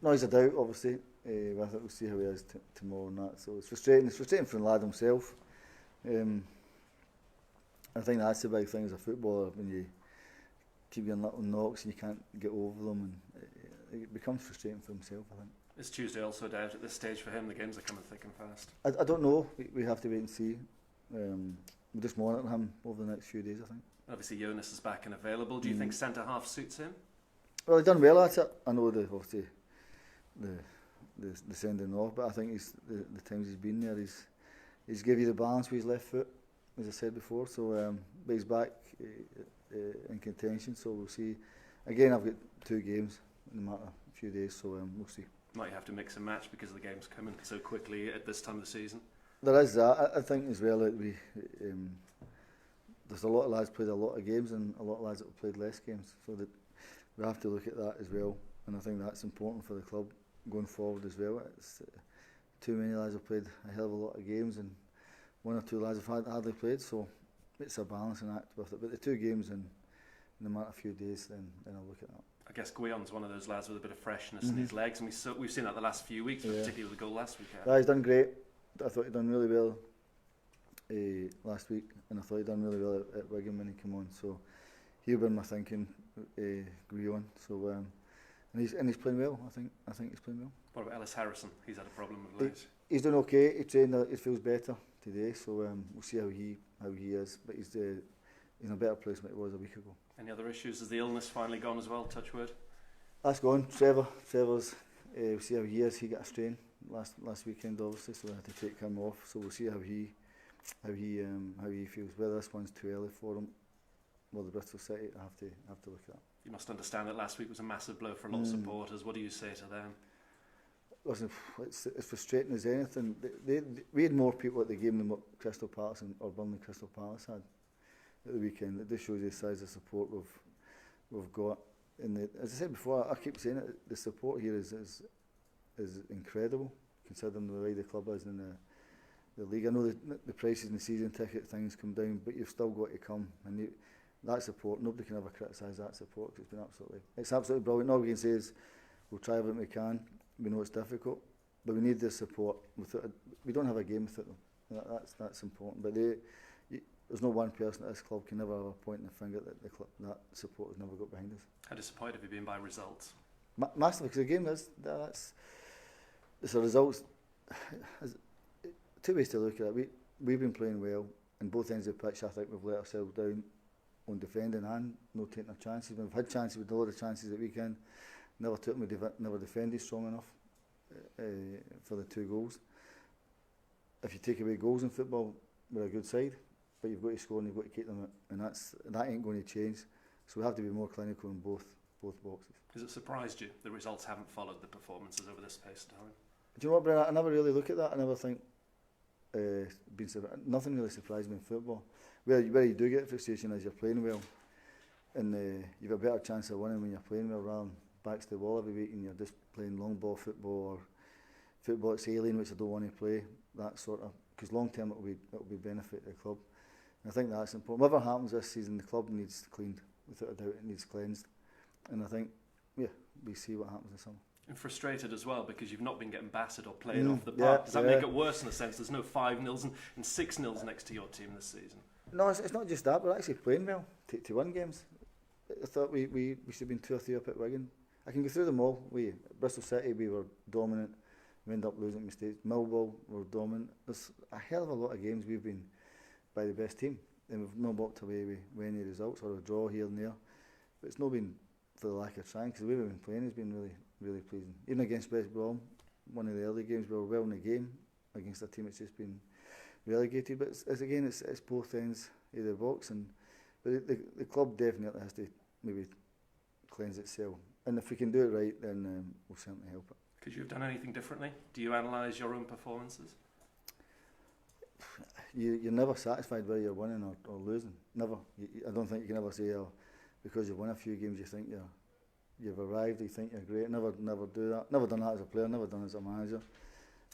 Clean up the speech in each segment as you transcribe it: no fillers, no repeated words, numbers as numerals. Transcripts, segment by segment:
No, he's a doubt, obviously. I think we'll see how he is tomorrow and that. So it's frustrating. It's frustrating for the lad himself. I think that's the big thing as a footballer, when you keep getting little knocks and you can't get over them, and it becomes frustrating for himself, I think. Is Tuesday also a doubt at this stage for him? The games are coming thick and fast. I don't know. We have to wait and see. We'll just monitor him over the next few days, I think. Obviously, Jonas is back and available. Do you think centre half suits him? Well, he's done well at it. I know obviously the sending off, but I think the times he's been there, he's give you the balance with his left foot, as I said before. So, but he's back in contention. So we'll see. Again, I've got 2 games in a matter of a few days, so we'll see. Might have to mix and match because the game's coming so quickly at this time of the season. There is that. I think as well that there's a lot of lads played a lot of games and a lot of lads that have played less games, so that we have to look at that as well. And I think that's important for the club going forward as well. It's too many lads have played a hell of a lot of games, and 1 or 2 lads have hardly played. So it's a balancing act with it. But the 2 games in a matter of a few days, then I'll look at that. I guess Guillon's one of those lads with a bit of freshness in his legs, and we've seen that the last few weeks, particularly with the goal last weekend. Yeah, he's done great. I thought he'd done really well last week, and I thought he'd done really well at Wigan when he came on. So he'll be in my thinking, Guillon. So and he's playing well. I think he's playing well. What about Ellis Harrison? He's had a problem with late. He's doing okay. He trained. He feels better today. So we'll see how he is. But he's in a better place than he was a week ago. Any other issues? Has the illness finally gone as well? Touch wood. That's gone. Trevor's. We'll see how he is. He got a strain last weekend, obviously, so we had to take him off. So we'll see how he feels. Whether this one's too early for him, well, the Bristol City, I have to look at that. You must understand that last week was a massive blow for a lot of supporters. What do you say to them? Listen, it's frustrating as anything. We had more people at the game than what Crystal Palace or Burnley Crystal Palace had at the weekend. It just shows you the size of support we've got. And as I said before, I keep saying it, the support here is incredible, considering the way the club is in the league. I know the prices and the season ticket things come down, but you've still got to come. And that support, nobody can ever criticise that support, because it's absolutely brilliant. All we can say is we'll try everything we can. We know it's difficult, but we need their support. We don't have a game without them. That's important. But there's no one person at this club can never have a point in the finger that support has never got behind us. How disappointed have you been by results? Massively, because the game it's a results. 2 ways to look at it. We've been playing well in both ends of the pitch. I think we've let ourselves down on defending and not taking our chances. We've had chances, with a lot of chances at weekend. Never took them, never defended strong enough for the 2 goals. If you take away goals in football, we're a good side, but you've got to score and you've got to keep them, and that ain't going to change. So we have to be more clinical in both boxes. Has it surprised you the results haven't followed the performances over this space of time? Do you know what, Brian? I never really look at that. I never think nothing really surprised me in football. Where you do get frustration is you're playing well, and you've a better chance of winning when you're playing well rather than backs to the wall every week and you're just playing long ball football or football that's alien, which I don't want to play. That sort of, because long term it'll be benefit to the club. And I think that's important. Whatever happens this season, the club needs cleaned, without a doubt. It needs cleansed, and I think we see what happens this summer. And frustrated as well because you've not been getting battered or playing off the park. Does that make it worse in a sense? There's no 5-0s and 6-0s next to your team this season. No, it's not just that. We're actually playing well to win games. I thought we should have been 2 or 3 up at Wigan. I can go through them all. Bristol City, we were dominant. We ended up losing mistakes. Millwall were dominant. There's a hell of a lot of games we've been by the best team, and we've not walked away with any results or a draw here and there. But it's not been for the lack of trying, because the way we've been playing has been really, really pleasing. Even against West Brom, one of the early games, we were well in the game against a team that's just been relegated. But it's both ends of the box, but the club definitely has to maybe cleanse itself. And if we can do it right, then we'll certainly help it. Could you have done anything differently? Do you analyse your own performances? You're never satisfied whether you're winning or losing. Never. I don't think you can ever say, because you've won a few games, you think you've arrived, you think you're great. Never do that. Never done that as a player, never done it as a manager.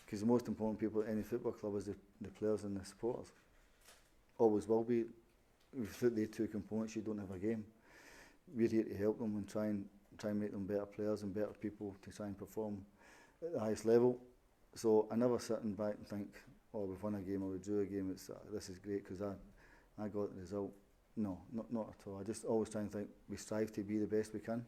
Because the most important people at any football club is the players and the supporters. Always will be. Without the 2 components, you don't have a game. We're here to help them and try and try and make them better players and better people to try and perform at the highest level. So I never sit back and think, oh, we've won a game or we drew a game, this is great because I got the result. No, not at all. I just always try and think we strive to be the best we can.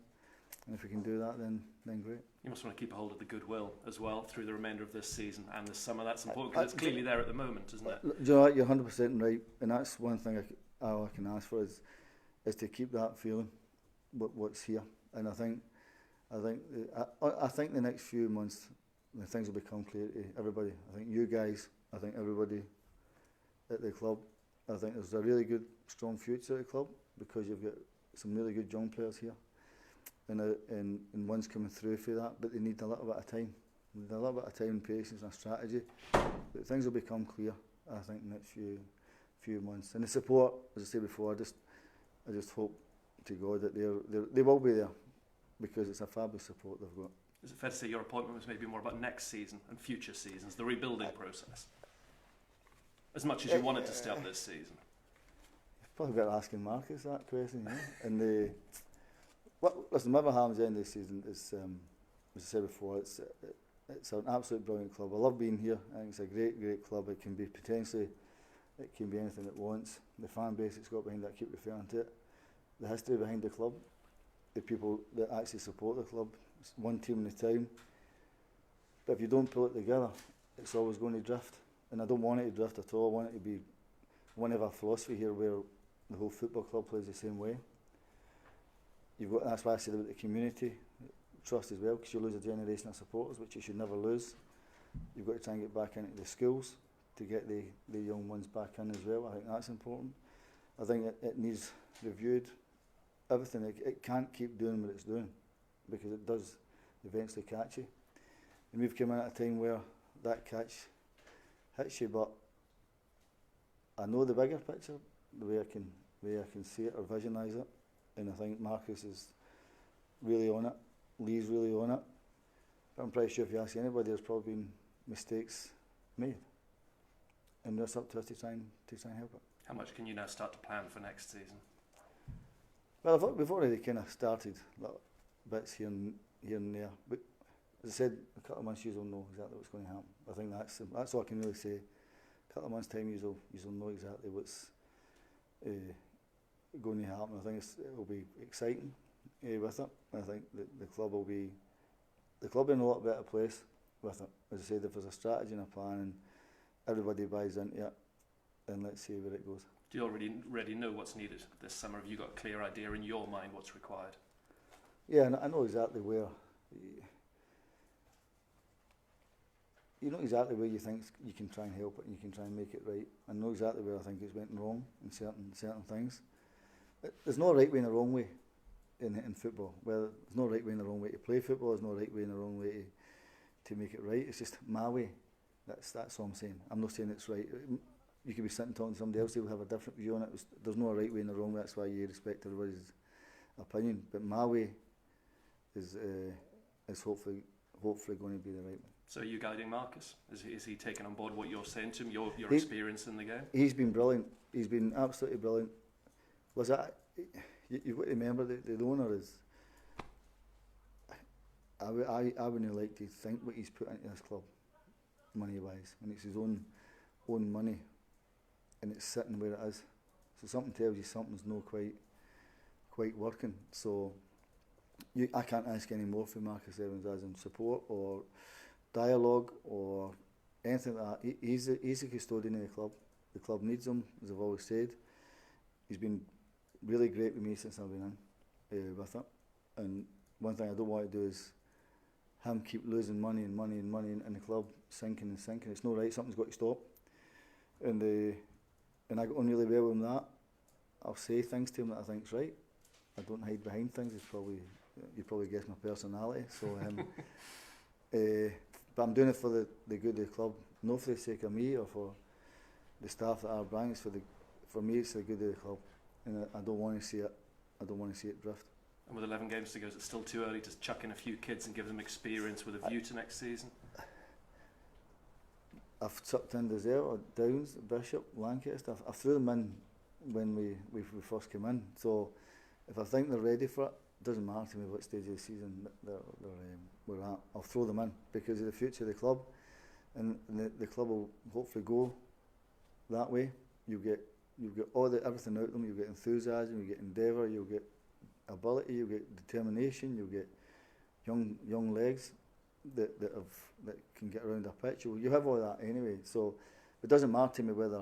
And if we can do that, then great. You must want to keep a hold of the goodwill as well through the remainder of this season and this summer. That's important because it's clearly there at the moment, isn't it? Do you know what? You're 100% right. And that's one thing I can ask for is to keep that feeling, what's here. And I think the next few months, the things will become clear to everybody. I think you guys, I think everybody at the club, I think there's a really good, strong future at the club because you've got some really good young players here. And one's coming through for that, but they need a little bit of time. They need a little bit of time and patience and a strategy. But things will become clear, I think, in the next few months. And the support, as I said before, I just hope to God that they will be there because it's a fabulous support they've got. Is it fair to say your appointment was maybe more about next season and future seasons, the rebuilding process? As much as you wanted to stay up this season? Probably better asking Marcus that question, And listen, whatever happens at the end of the season is, as I said before, it's an absolute brilliant club. I love being here. I think it's a great club. It can be anything it wants. The fan base it's got behind it, I keep referring to it. The history behind the club, the people that actually support the club. It's one team in the town. But if you don't pull it together, it's always going to drift. And I don't want it to drift at all. I want it to be one of our philosophy here where the whole football club plays the same way. That's why I said about the community trust as well, because you lose a generation of supporters, which you should never lose. You've got to try and get back into the schools to get the young ones back in as well. I think that's important. I think it needs reviewed. Everything, it can't keep doing what it's doing because it does eventually catch you. And we've come in at a time where that catch hits you, but I know the bigger picture, the way I can see it or visualise it. And I think Marcus is really on it. Lee's really on it. But I'm pretty sure if you ask anybody, there's probably been mistakes made. And it's up to us to try and help it. How much can you now start to plan for next season? Well, we've already kind of started little bits here and there. But as I said, a couple of months you'll know exactly what's going to happen. I think that's all I can really say. A couple of months' time you'll know exactly what's going to happen. I think it will be exciting with it. I think the club will be in a lot better place with it. As I said, if there's a strategy and a plan and everybody buys into it, then let's see where it goes. Do you already know what's needed this summer? Have you got a clear idea in your mind what's required? Yeah, I know exactly where. You know exactly where you think you can try and help it and you can try and make it right. I know exactly where I think it's went wrong in certain things. There's no right way and a wrong way in football. Well, there's no right way and a wrong way to play football. There's no right way and a wrong way to make it right. It's just my way. That's all I'm saying. I'm not saying it's right. You could be sitting talking to somebody else who will have a different view on it. There's no right way and a wrong way. That's why you respect everybody's opinion. But my way is hopefully going to be the right one. So are you guiding Marcus? Is he taking on board what you're saying to him, your experience in the game? He's been brilliant. He's been absolutely brilliant. You've got to remember the owner is. I wouldn't like to think what he's put into this club, money-wise, and it's his own money, and it's sitting where it is. So something tells you something's not quite working. So I can't ask any more for Marcus Evans as in support or dialogue or anything like that. He's a custodian of the club. The club needs him, as I've always said. He's been really great with me since I've been in with it. And one thing I don't want to do is him keep losing money and the club sinking. It's not right. Something's got to stop. And I got on really well with him that. I'll say things to him that I think's right. I don't hide behind things. You probably guess my personality. So, but I'm doing it for the good of the club, not for the sake of me or for the staff that are bringing. It's for me. It's the good of the club, and I don't want to see it. I don't want to see it drift. And with 11 games to go, is it still too early to chuck in a few kids and give them experience with a view to next season? I've chucked in Dazelle, Downs, Bishop, Lancaster. I threw them in when we first came in. So if I think they're ready for it, it doesn't matter to me what stage of the season we're at. I'll throw them in because of the future of the club, and the club will hopefully go that way. You'll get everything out of them. You'll get enthusiasm, you'll get endeavour, you'll get ability, you'll get determination, you'll get young legs that can get around a pitch. You have all that anyway. So it doesn't matter to me whether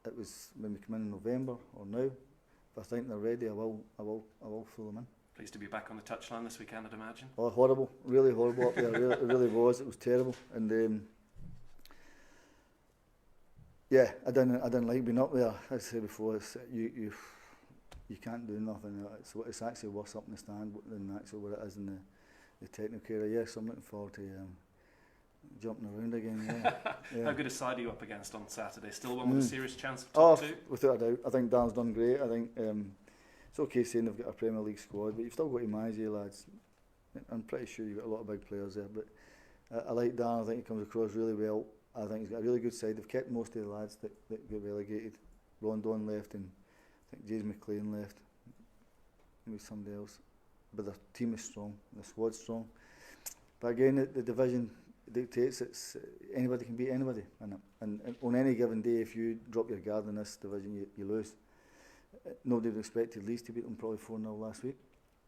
it was when we come in November or now. If I think they're ready, I will throw them in. Pleased to be back on the touchline this weekend, I'd imagine. Oh, horrible! Really horrible up there. It really was. It was terrible. And yeah, I didn't like being up there. As I said before, you can't do nothing. It's actually worse up in the stand than actually what it is in the technical area. Yes, I'm looking forward to jumping around again. Yeah. Yeah. How good a side are you up against on Saturday? Still one with a serious chance of top two? Without a doubt. I think Dan's done great. I think it's okay saying they've got a Premier League squad, but you've still got to manage your lads. I'm pretty sure you've got a lot of big players there, but I like Dan. I think he comes across really well. I think he's got a really good side. They've kept most of the lads that get relegated. Rondon left, and I think James McLean left. Maybe somebody else. But their team is strong, the squad's strong. But again, the division dictates it's anybody can beat anybody, and on any given day, if you drop your guard in this division, you lose. Nobody would expected Leeds to beat them probably 4-0 last week,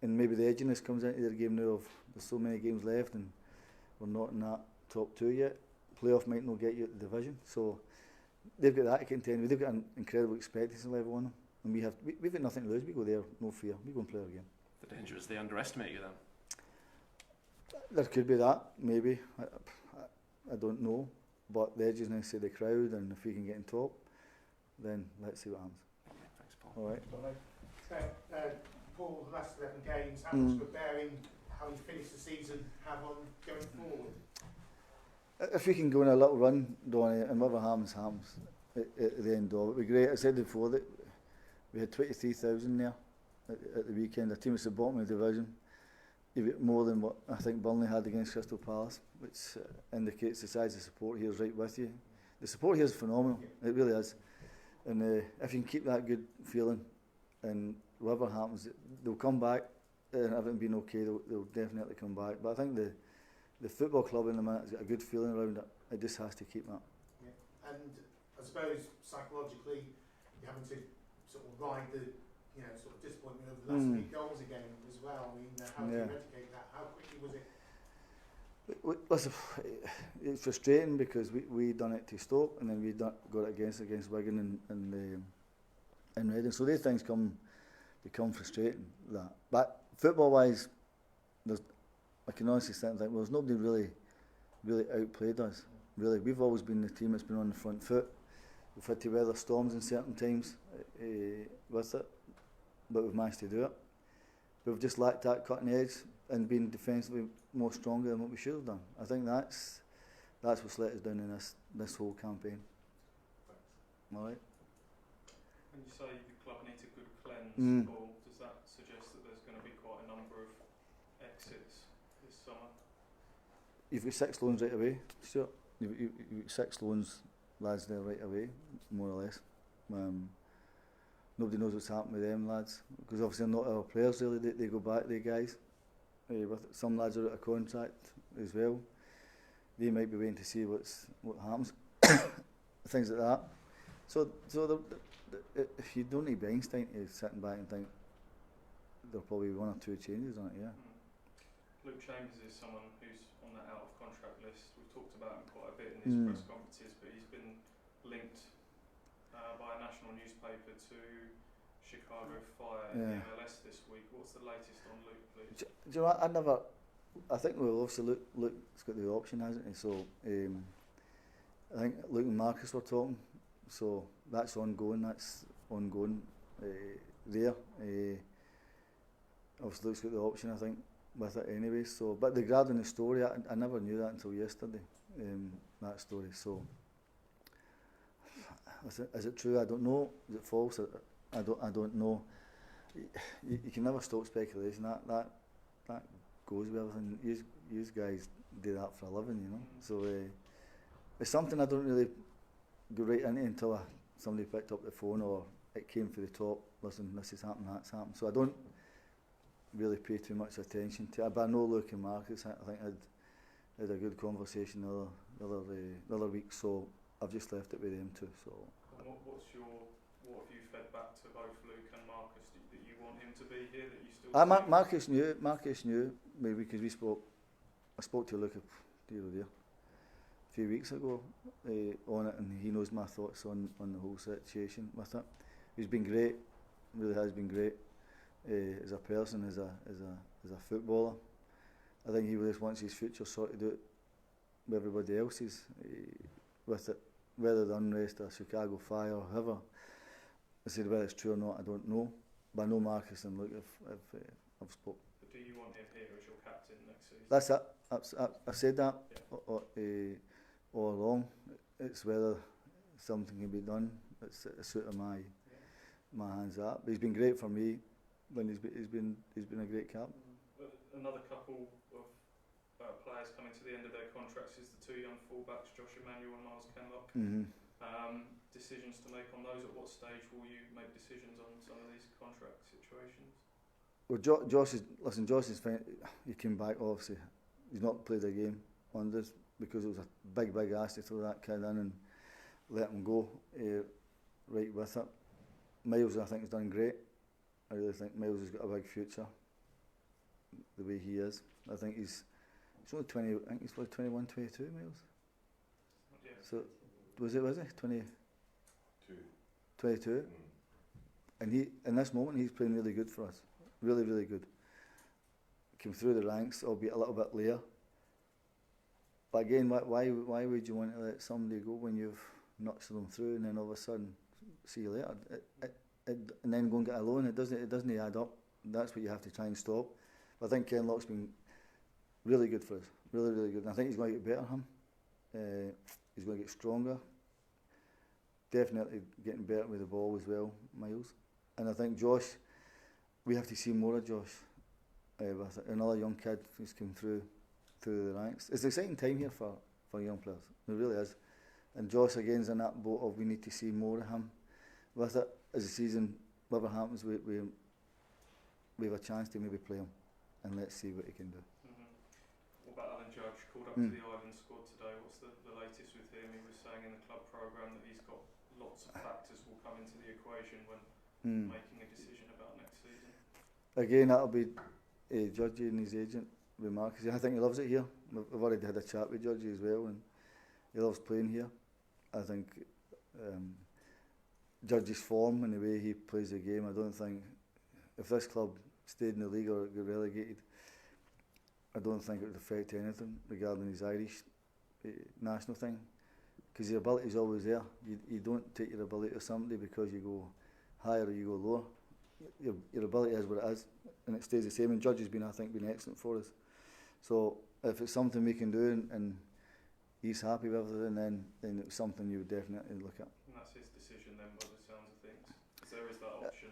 and maybe the edginess comes into their game now of there's so many games left and we're not in that top two yet. Playoff might not get you at the division, so they've got that to contend with. They've got an incredible expectancy level on them, and we've got nothing to lose. We go there, no fear. We go and play our game. The danger is they underestimate you then. There could be that, maybe. I don't know, but the edginess of the crowd, and if we can get in top, then let's see what happens. Thanks, Paul. All right. Paul, the last 11 games, how much of a bearing how you finish the season have on going forward? If we can go on a little run, Donny, and whatever happens at the end of it, it'd be great. I said before that we had 23,000 there at the weekend. A team was at the bottom of the division. You've got more than what I think Burnley had against Crystal Palace, which indicates the size of support here is right with you. The support here is phenomenal. It really is. And if you can keep that good feeling, and whatever happens, they'll come back. And everything being okay, they'll definitely come back. But I think the football club in the minute has got a good feeling around it. It just has to keep that. Yeah. And I suppose psychologically, you're having to sort of ride the sort of disappointment of the last 3 goals again as well. I mean, how do you eradicate that? How quickly was it? Listen, it's frustrating because we done it to Stoke, and then we got it against Wigan and Reading. So these things become frustrating. But football-wise, I can honestly sit and think, well, there's nobody really outplayed us. Really, we've always been the team that's been on the front foot. We've had to weather storms in certain times with it, but we've managed to do it. We've just lacked that cutting edge and been defensively more stronger than what we should have done. I think that's what's let us down in this whole campaign. All right. When you say the club needs a good cleanse, Paul, does that suggest that there's going to be quite a number of exits this summer? You've got 6 loans right away, Stuart. You've got 6 loans, lads, there right away, more or less. Nobody knows what's happened with them lads, because obviously they're not our players really. They go back, the guys. With some lads are out of contract as well. They might be waiting to see what happens, things like that. So if you don't need Einstein to sitting back and think there'll probably be 1 or 2 changes on it, yeah. Luke Chambers is someone who's on that out of contract list. We've talked about him quite a bit in his press conferences, but he's been linked by a national newspaper to Chicago Fire in the MLS this week. What's the latest on Luke, please? Do you know what? I think well, obviously Luke's got the option, hasn't he? So I think Luke and Marcus were talking, so that's ongoing. There. Obviously Luke's got the option, I think, with it anyway. So, but regarding the story, I never knew that until yesterday. That story. So, is it true? I don't know. Is it false? I don't know. You can never stop speculation. That goes with everything. You guys do that for a living, you know. So it's something I don't really go right into until somebody picked up the phone or it came to the top. Listen, this has happened, that's happened. So I don't. really pay too much attention to it. But I know Luke and Marcus, I think I had a good conversation the other week, so I've just left it with them too. So. And what have you fed back to both Luke and Marcus that you want him to be here? That you still see? Marcus knew maybe because I spoke to Luke a few weeks ago on it, and he knows my thoughts on the whole situation with it. He's been great, really has been great as a person, as a footballer. I think he just wants his future sorted out with everybody else's with it, whether the unrest or Chicago fire or however. I said whether it's true or not, I don't know. But I know Marcus and Luke have spoke. But do you want him here as your captain next season? That's it. I've said that all along. It's whether something can be done. It's out of my hands up. But he's been great for me. When he's been a great captain. Another couple of players coming to the end of their contracts is the two young fullbacks, Josh Emmanuel and Miles Kenlock. Decisions to make on those. At what stage will you make decisions on some of these contract situations? Well, Josh is fine. He came back, obviously. He's not played a game on this because it was a big ask to throw that kid in and let him go right with it. Miles, I think, has done great. I really think Miles has got a big future the way he is. I think he's only 20, I think he's probably 21, 22, Miles. Yeah. So, was he 22? And he, in this moment, he's playing really good for us. Really, really good. Came through the ranks, albeit a little bit later. But again, why would you want to let somebody go when you've nurtured them through and then all of a sudden, see you later? And then go and get a loan, it doesn't add up. That's what you have to try and stop. But I think Kenlock's been really good for us, really, really good. And I think he's going to get better, he's going to get stronger. Definitely getting better with the ball as well, Miles. And I think Josh, we have to see more of Josh. With another young kid who's come through the ranks. It's an exciting time here for young players. It really is. And Josh again's in that boat of we need to see more of him. With it, as the season, whatever happens, we have a chance to maybe play him, and let's see what he can do. What about Alan Judge? Called up to the Ireland squad today. What's the latest with him? He was saying in the club programme that he's got lots of factors will come into the equation when making a decision about next season. Again, that'll be Judgy and his agent with Marcus. I think he loves it here. We've already had a chat with Judgy as well, and he loves playing here. I think Judge's form and the way he plays the game, I don't think if this club stayed in the league or got relegated, I don't think it would affect anything regarding his Irish national thing, because your ability is always there. You don't take your ability to somebody because you go higher or you go lower. Your ability is what it is, and it stays the same. And Judge has been, I think, been excellent for us. So if it's something we can do and he's happy with it, then it's something you would definitely look at. And that's his decision then, by the sounds of things. Because there is that option.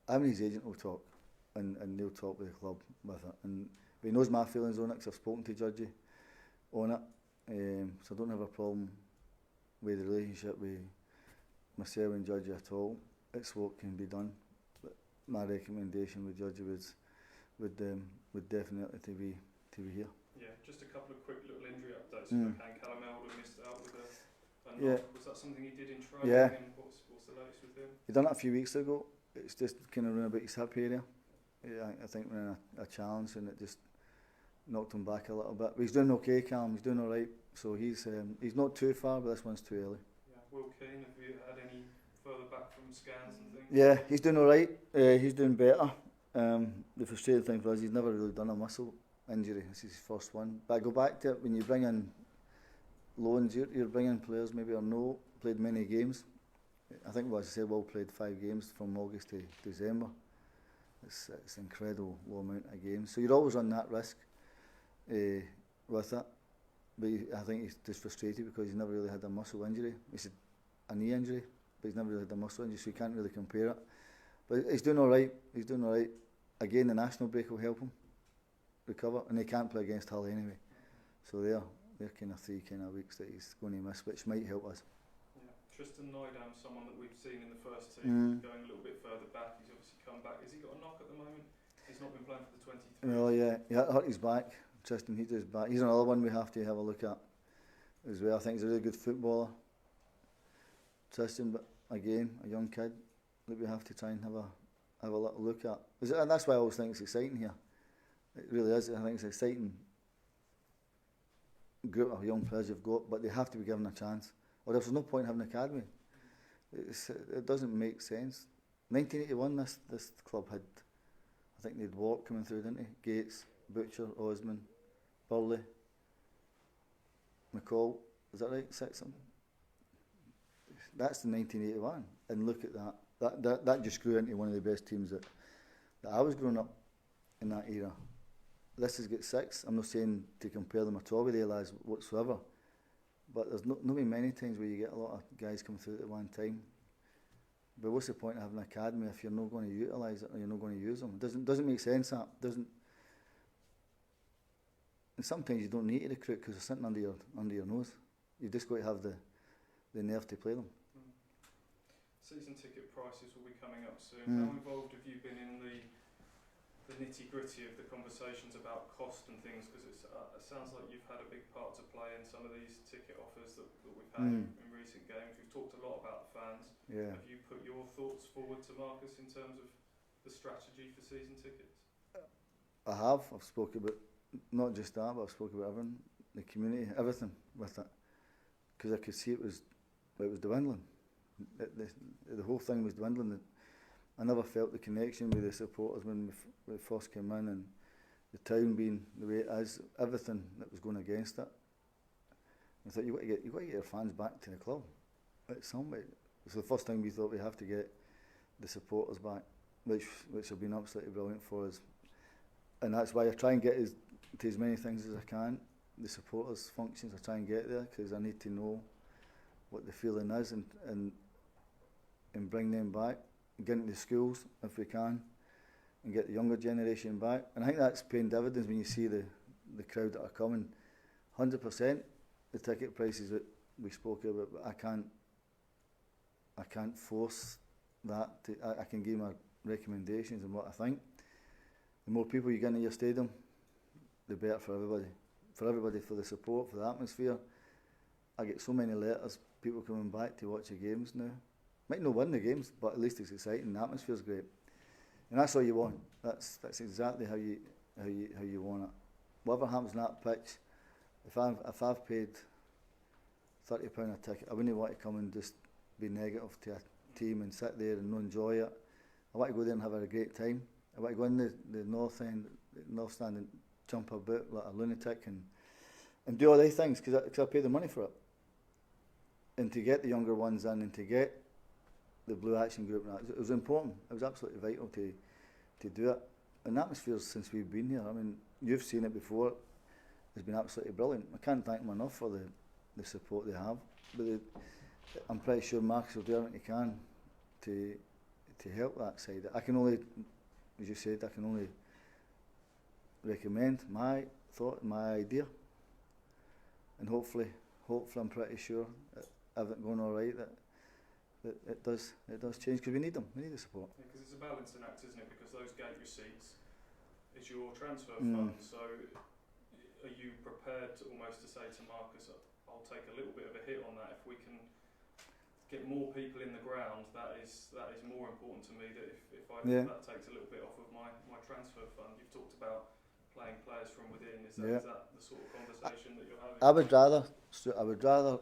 I'm his agent will talk, and they'll talk with the club with it. And he knows my feelings on it because I've spoken to Judgy on it. So I don't have a problem with the relationship with myself and Judgy at all. It's what can be done. But my recommendation with Judgy would definitely to be here. Yeah, just a couple of quick little injury updates if I can. Callum Elder missed out with a knock. Was that something he did in training? Yeah. And what's the latest with him? He done it a few weeks ago. It's just kind of run about his hip area. I think we're in a challenge and it just knocked him back a little bit. But he's doing okay, Callum. He's doing all right. So he's not too far, but this one's too early. Yeah. Will Keane, have you had any further back from scans and things? Yeah, he's doing all right. He's doing better. The frustrating thing for us, he's never really done a muscle injury. This is his first one. But I go back to it, when you bring in loans, you're bringing players maybe or no played many games. I think, as I said, Will played 5 games from August to December. It's an incredible low amount of games. So you're always on that risk with it. But I think he's just frustrated because he's never really had a muscle injury. He's had a knee injury, but he's never really had a muscle injury, so you can't really compare it. But he's doing all right. He's doing all right. Again, the national break will help him recover, and he can't play against Hull anyway. So they're kind of 3 kind of weeks that he's going to miss, which might help us. Yeah. Tristan Nydam, someone that we've seen in the first team, going a little bit further back. He's obviously come back. Has he got a knock at the moment? He's not been playing for the 23. Oh yeah, he hurt his back. Tristan hurt his back. He's another one we have to have a look at as well. I think he's a really good footballer, Tristan, but again, a young kid that we have to try and have a little look at. And that's why I always think it's exciting here. It really is. I think it's an exciting group of young players you've got, but they have to be given a chance. Or else there's no point having an academy. It doesn't make sense. 1981, this club had, I think they'd Walk coming through, didn't they? Gates, Butcher, Osman, Burley, McCall. Is that right? Sexton. That's the 1981, and look at that. That just grew into one of the best teams that I was growing up in that era. This has got 6. I'm not saying to compare them at all with the lads whatsoever, but there's not many times where you get a lot of guys coming through at one time. But what's the point of having an academy if you're not going to utilise it or you're not going to use them? It doesn't make sense. That doesn't. And sometimes you don't need to recruit because they're sitting under your nose. You've just got to have the nerve to play them. Season ticket prices will be coming up soon. Mm. How involved have you been in the nitty-gritty of the conversations about cost and things? Because it sounds like you've had a big part to play in some of these ticket offers that we've had in recent games. We've talked a lot about the fans. Yeah. Have you put your thoughts forward to Marcus in terms of the strategy for season tickets? I have. I've spoken about not just that, but I've spoken about everything, the community, everything with it, because I could see it was dwindling. The whole thing was dwindling. I never felt the connection with the supporters when we first came in, and the town being the way it is, everything that was going against it. I thought you've got to get your fans back to the club at some way. So the first time we thought we have to get the supporters back, which have been absolutely brilliant for us, and that's why I try and get to as many things as I can. The supporters functions, I try and get there because I need to know what the feeling is and bring them back, get into the schools if we can, and get the younger generation back. And I think that's paying dividends when you see the crowd that are coming. 100% the ticket prices that we spoke about, but I can't force that. I can give my recommendations and what I think. The more people you get into your stadium, the better for everybody. For the support, for the atmosphere. I get so many letters, people coming back to watch the games now. Might not win the games, but at least it's exciting. The atmosphere's great, and that's all you want. That's exactly how you want it. Whatever happens in that pitch, if I've paid £30 a ticket, I wouldn't want to come and just be negative to a team and sit there and not enjoy it. I want to go there and have a great time. I want to go in the north stand and jump about like a lunatic and do all these things because I pay the money for it. And to get the younger ones in and to get the Blue Action Group, it was important. It was absolutely vital to do it. And the atmosphere since we've been here, I mean, you've seen it before, it's been absolutely brilliant. I can't thank them enough for the support they have. But I'm pretty sure Marcus will do everything he can to help that side. I can only, as you said, I can only recommend my thought, my idea, and hopefully I'm pretty sure everything going all right that it does change because we need them. We need the support. Yeah, because it's a balancing act, isn't it? Because those gate receipts is your transfer fund. So are you prepared to almost to say to Marcus, I'll take a little bit of a hit on that if we can get more people in the ground? That is more important to me. That if that takes a little bit off of my transfer fund. You've talked about playing players from within. Is that the sort of conversation that you're having? I would rather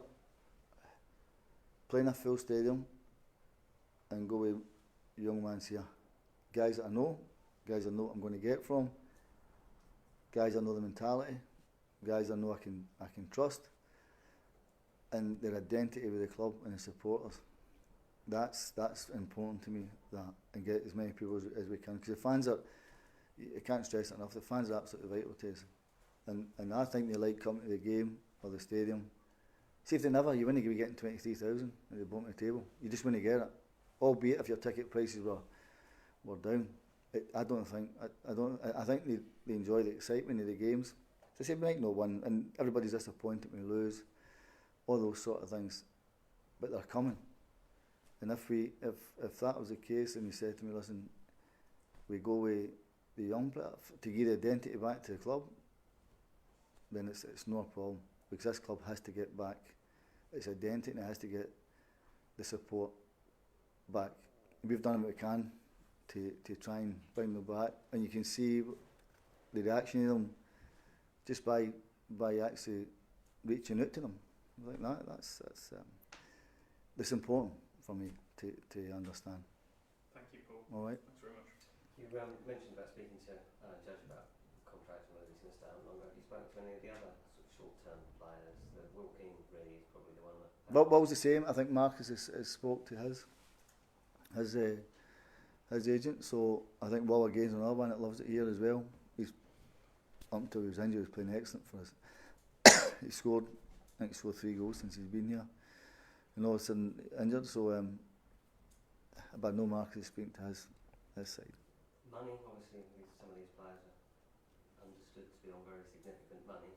play in a full stadium and go with young ones here. Guys that I know what I'm going to get from, guys I know the mentality, guys I know I can trust, and their identity with the club and the supporters. That's important to me, and get as many people as we can, because the fans are, you can't stress it enough, the fans are absolutely vital to us, and I think they like coming to the game or the stadium. See, if they never, you wouldn't be getting 23,000 at the bottom of the table. You just wouldn't get it, albeit if your ticket prices were down. I think they enjoy the excitement of the games. So say we might not win, and everybody's disappointed when we lose, all those sort of things, but they're coming. And if that was the case, and he said to me, listen, we go with the young player to give the identity back to the club, then it's no problem, because this club has to get back its identity and it has to get the support back. We've done what we can to try and bring them back, and you can see the reaction of them just by actually reaching out to them like that. That's important for me to understand. Thank you, Paul. All right. Thanks very much. You mentioned about speaking to Judge about contracts and whether he's going to stay on longer. Have you spoken to any of the other sort of short-term players? The Will King really is probably the one that... Well, was the same. I think Marcus has spoke to his agent, so I think Will again's another one that loves it here as well. He's, up until he was injured, he was playing excellent for us. He scored, I think he scored 3 goals since he's been here. And all of a sudden injured, so but no Marcus is speaking to his side. Money, obviously, some of these players are understood to be on very significant money.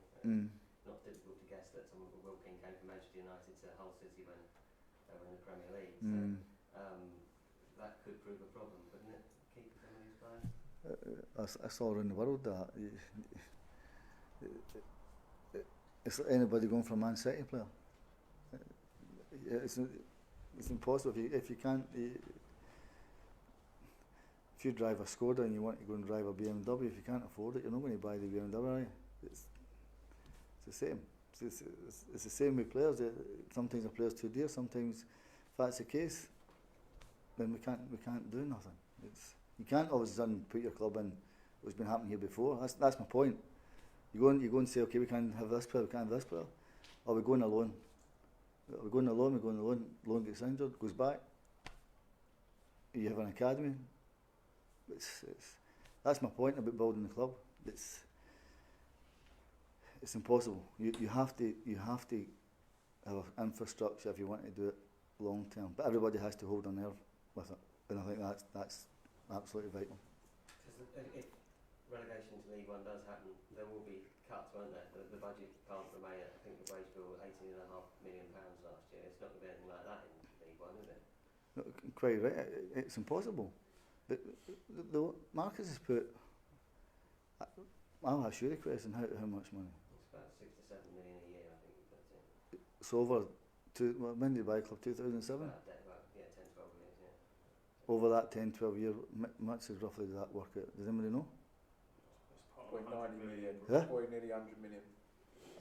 Not difficult to guess that someone Will King came from Manchester United to Hull City when they were in the Premier League. So that could prove a problem, couldn't it? Keeping some of these players. I saw around the world that it's like anybody going for a Man City player. It's impossible if you can't. If you drive a Skoda and you want to go and drive a BMW, if you can't afford it, you're not going to buy the BMW, are you? It's the same. It's the same with players. Sometimes a player's too dear. Sometimes, if that's the case, then we can't do nothing. You can't all of a sudden put your club in what's been happening here before. That's my point. You go and say, okay, we can't have this player, we can't have this player, or we go on a loan. We go on a loan. Loan gets injured, goes back. You have an academy. That's my point about building the club. It's impossible. You have to have an infrastructure if you want to do it long term. But everybody has to hold a nerve with it, and I think that's absolutely vital. Because if relegation to League One does happen, there will be cuts, won't there? The budget can't remain at, I think the wage bill was £18.5 million last year. It's not going to be anything like that in League One, is it? No, quite right. It's impossible. The Marcus has put. I'll ask you the question: how much money? It's about 6 to 7 million a year, I think he puts in. So over when did he buy club? 2007. About 10, 12 years, yeah. Over that 10, 12 year, much is roughly does that work out? Does anybody know? It's part of 90 million. Huh? Probably nearly 100 million.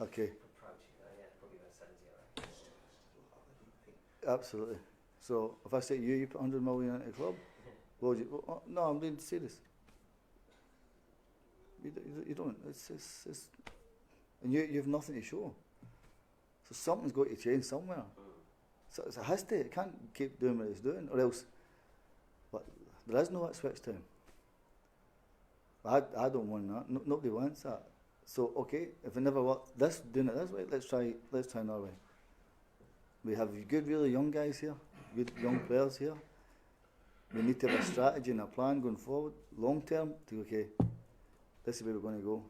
Okay. Approaching that, yeah, probably about 70 or 80. Absolutely. So if I say to you, you put 100 million into a club, what would you? Oh, no, I'm being serious. You don't. It's and you have nothing to show. So something's got to change somewhere. So it has to. It can't keep doing what it's doing, or else. But there is no Ipswich town. I don't want that. Nobody wants that. So okay, if it never works, doing it this way, let's try another way. We have good, really young guys here, good young players here. We need to have a strategy and a plan going forward, long term. To okay, this is where we're going to go.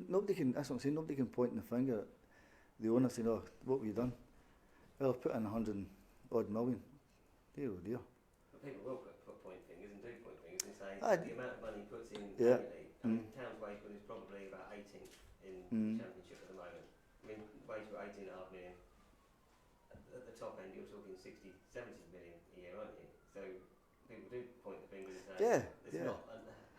Nobody can. That's what I'm saying. Nobody can point the finger at the owner saying, "Oh, what have you done?" Well, I've put in 100 odd million. Dear oh dear. But people will point fingers and do point fingers and say the amount of money he puts in Yeah. annually. I mean, Town's wage bill is probably about 18th in the Championship at the moment. I mean, wage bill 18.5 million. At the top end, you're talking 60, 70 million a year, aren't you? So people do point the finger and say, it's not,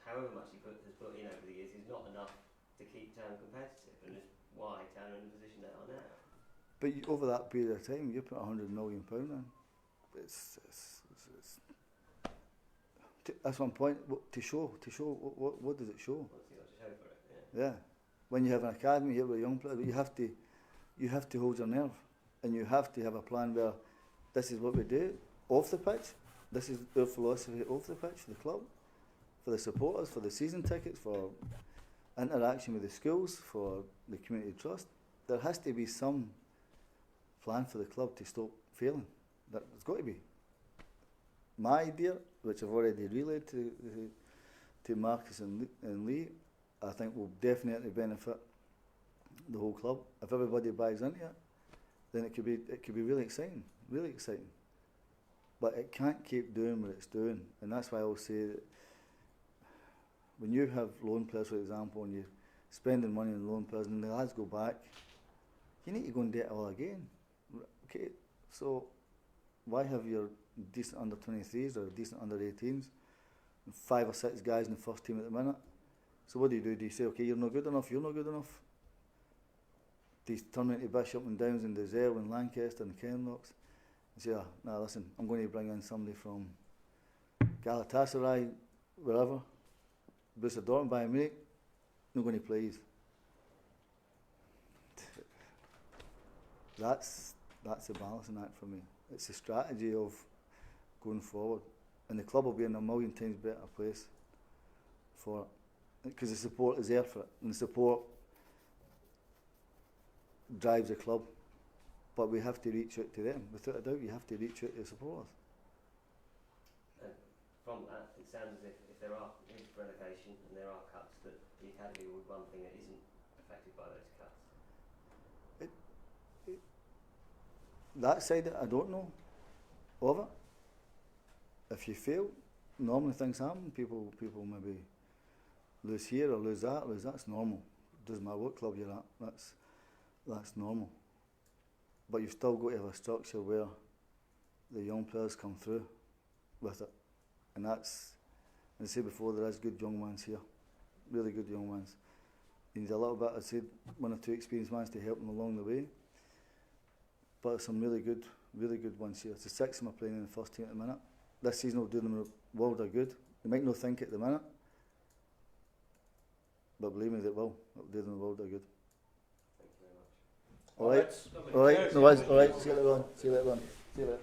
however much he has put in over the years, is not enough to keep Town competitive, and it's why Town are in the position they are now. But over that period of time, you put £100 million in. That's one point. To show. What does it show? What's he got to show for it? Yeah. When you have an academy here with young players, you have to hold your nerve, and you have to have a plan where this is what we do off the pitch. This is our philosophy off the pitch, the club, for the supporters, for the season tickets, for interaction with the schools, for the community trust. There has to be some plan for the club to stop failing. There's got to be. My idea, which I've already relayed to Marcus and Lee, I think will definitely benefit the whole club. If everybody buys into it, then it could be really exciting, but it can't keep doing what it's doing, and that's why I always say that when you have loan players, for example, and you're spending money on loan players, and the lads go back, you need to go and do it all again. Okay, so why have your decent under 23s or decent under 18s, and 5 or 6 guys in the first team at the minute? So what do? Do you say, okay, you're not good enough, you're not good enough? Do you turn into Bishop and Downs and Dazelle and Lancaster and Kenlocks and say, oh, nah, listen, I'm going to bring in somebody from Galatasaray, wherever, Borussia Dortmund, Bayern Munich, not going to play. That's the balancing act for me. It's a strategy of going forward, and the club will be in a million times better place for it, because the support is there for it, and the support drives the club. But we have to reach out to them. Without a doubt, you have to reach out to the supporters. And from that, it sounds as if there are relegation and there are cuts, that the academy will be one thing that isn't affected by those cuts. That side, I don't know of it. If you fail, normally things happen. People maybe lose here or lose that. That's normal. Doesn't matter what club you're at. That's normal. But you've still got to have a structure where the young players come through with it, and that's, as I said before, there is good young ones here, really good young ones. You need a little bit, I'd say, 1 or 2 experienced ones to help them along the way. But some really good ones here. It's the 6 of them are playing in the first team at the minute. This season will do them a world of good. They might not think it at the minute, but believe me, it will. It will do them a world of good. Thank you very much. All right. See you later on.